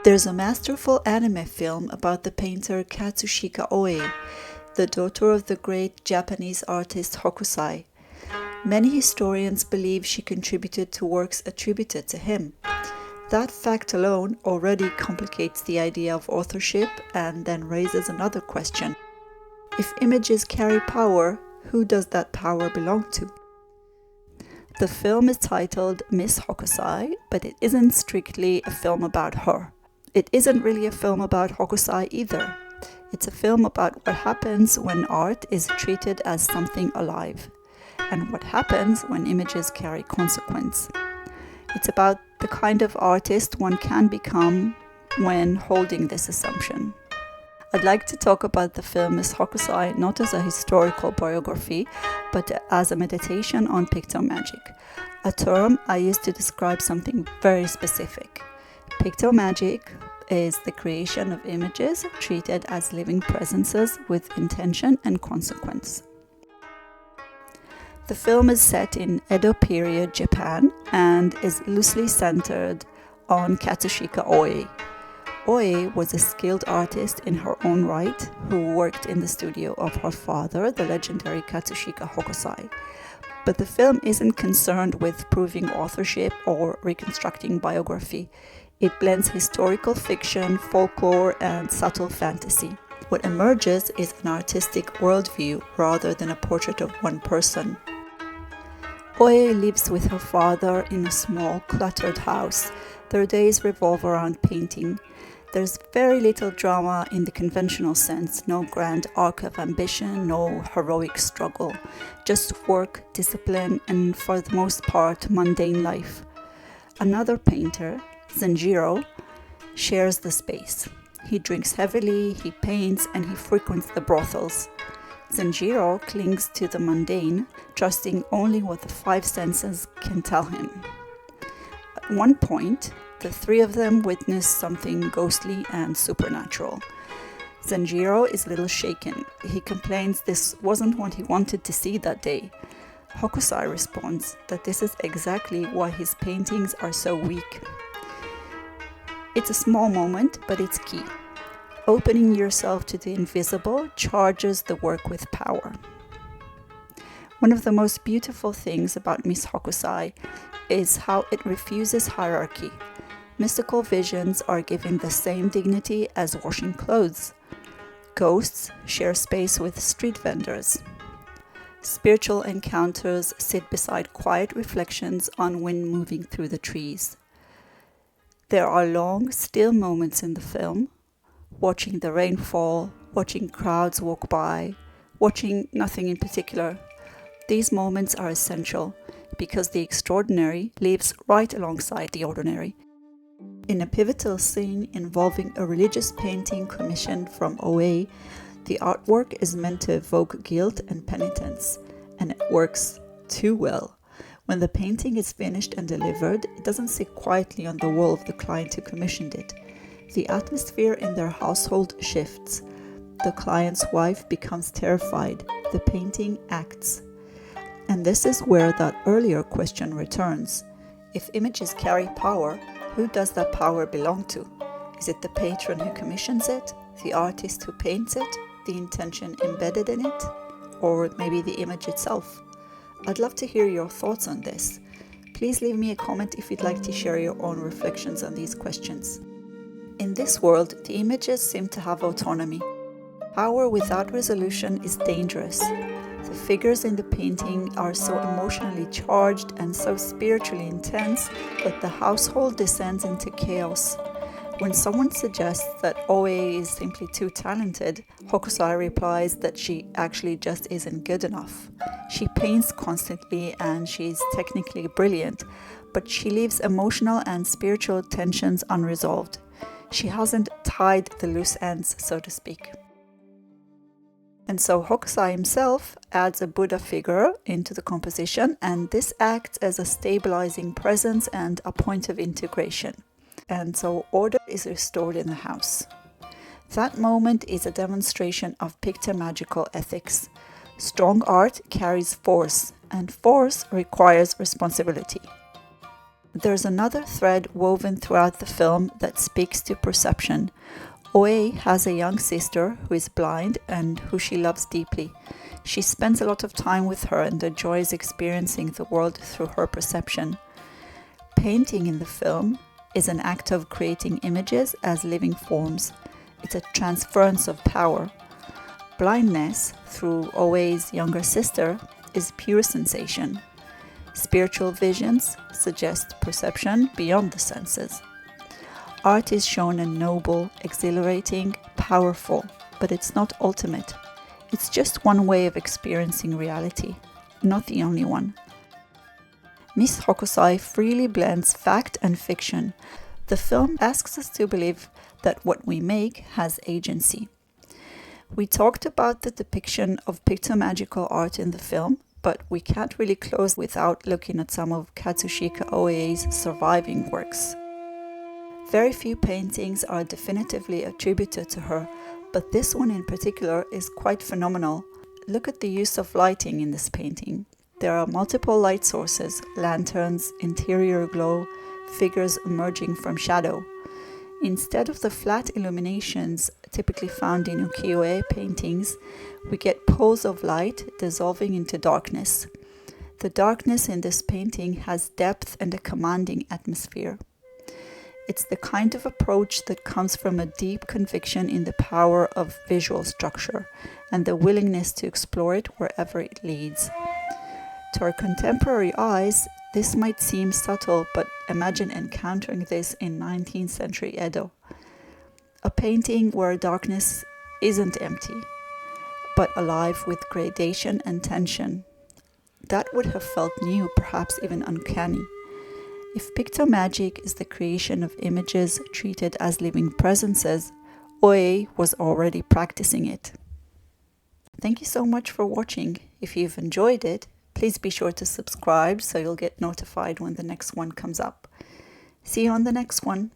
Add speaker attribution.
Speaker 1: There's a masterful anime film about the painter Katsushika Ōi, the daughter of the great Japanese artist Hokusai. Many historians believe she contributed to works attributed to him. That fact alone already complicates the idea of authorship and then raises another question. If images carry power, who does that power belong to? The film is titled Miss Hokusai, but it isn't strictly a film about her. It isn't really a film about Hokusai either. It's a film about what happens when art is treated as something alive, and what happens when images carry consequence. It's about the kind of artist one can become when holding this assumption. I'd like to talk about the film Miss Hokusai not as a historical biography, but as a meditation on pictomagic, a term I use to describe something very specific. Pictomagic is the creation of images treated as living presences with intention and consequence. The film is set in Edo-period Japan and is loosely centered on Katsushika Ōi. Ōi was a skilled artist in her own right who worked in the studio of her father, the legendary Katsushika Hokusai. But the film isn't concerned with proving authorship or reconstructing biography. It blends historical fiction, folklore, and subtle fantasy. What emerges is an artistic worldview rather than a portrait of one person. Ōi lives with her father in a small, cluttered house. Their days revolve around painting. There's very little drama in the conventional sense, no grand arc of ambition, no heroic struggle. Just work, discipline, and for the most part, mundane life. Another painter, Zenjiro, shares the space. He drinks heavily, he paints, and he frequents the brothels. Zenjiro clings to the mundane, trusting only what the five senses can tell him. At one point, the three of them witness something ghostly and supernatural. Zenjiro is a little shaken. He complains this wasn't what he wanted to see that day. Hokusai responds that this is exactly why his paintings are so weak. It's a small moment, but it's key. Opening yourself to the invisible charges the work with power. One of the most beautiful things about Miss Hokusai is how it refuses hierarchy. Mystical visions are given the same dignity as washing clothes. Ghosts share space with street vendors. Spiritual encounters sit beside quiet reflections on wind moving through the trees. There are long, still moments in the film, watching the rain fall, watching crowds walk by, watching nothing in particular. These moments are essential because the extraordinary lives right alongside the ordinary. In a pivotal scene involving a religious painting commissioned from Ōi, the artwork is meant to evoke guilt and penitence, and it works too well. When the painting is finished and delivered, it doesn't sit quietly on the wall of the client who commissioned it. The atmosphere in their household shifts. The client's wife becomes terrified. The painting acts. And this is where that earlier question returns. If images carry power, who does that power belong to? Is it the patron who commissions it? The artist who paints it? The intention embedded in it? Or maybe the image itself? I'd love to hear your thoughts on this. Please leave me a comment if you'd like to share your own reflections on these questions. In this world, the images seem to have autonomy. Power without resolution is dangerous. The figures in the painting are so emotionally charged and so spiritually intense that the household descends into chaos. When someone suggests that Ōi is simply too talented, Hokusai replies that she actually just isn't good enough. She paints constantly and she's technically brilliant, but she leaves emotional and spiritual tensions unresolved. She hasn't tied the loose ends, so to speak. And so Hokusai himself adds a Buddha figure into the composition, and this acts as a stabilizing presence and a point of integration. And so order is restored in the house. That moment is a demonstration of pictomagical ethics. Strong art carries force, and force requires responsibility. There's another thread woven throughout the film that speaks to perception. Ōi has a young sister who is blind and who she loves deeply. She spends a lot of time with her and enjoys experiencing the world through her perception. Painting in the film is an act of creating images as living forms. It's a transference of power. Blindness, through Ōi's younger sister, is pure sensation. Spiritual visions suggest perception beyond the senses. Art is shown as noble, exhilarating, powerful, but it's not ultimate. It's just one way of experiencing reality, not the only one. Miss Hokusai freely blends fact and fiction. The film asks us to believe that what we make has agency. We talked about the depiction of pictomagical art in the film, but we can't really close without looking at some of Katsushika Ōi's surviving works. Very few paintings are definitively attributed to her, but this one in particular is quite phenomenal. Look at the use of lighting in this painting. There are multiple light sources, lanterns, interior glow, figures emerging from shadow. Instead of the flat illuminations typically found in ukiyo-e paintings, we get pools of light dissolving into darkness. The darkness in this painting has depth and a commanding atmosphere. It's the kind of approach that comes from a deep conviction in the power of visual structure and the willingness to explore it wherever it leads. To our contemporary eyes, this might seem subtle, but imagine encountering this in 19th century Edo. A painting where darkness isn't empty, but alive with gradation and tension. That would have felt new, perhaps even uncanny. If pictomagic is the creation of images treated as living presences, Ōi was already practicing it. Thank you so much for watching. If you've enjoyed it, please be sure to subscribe so you'll get notified when the next one comes up. See you on the next one.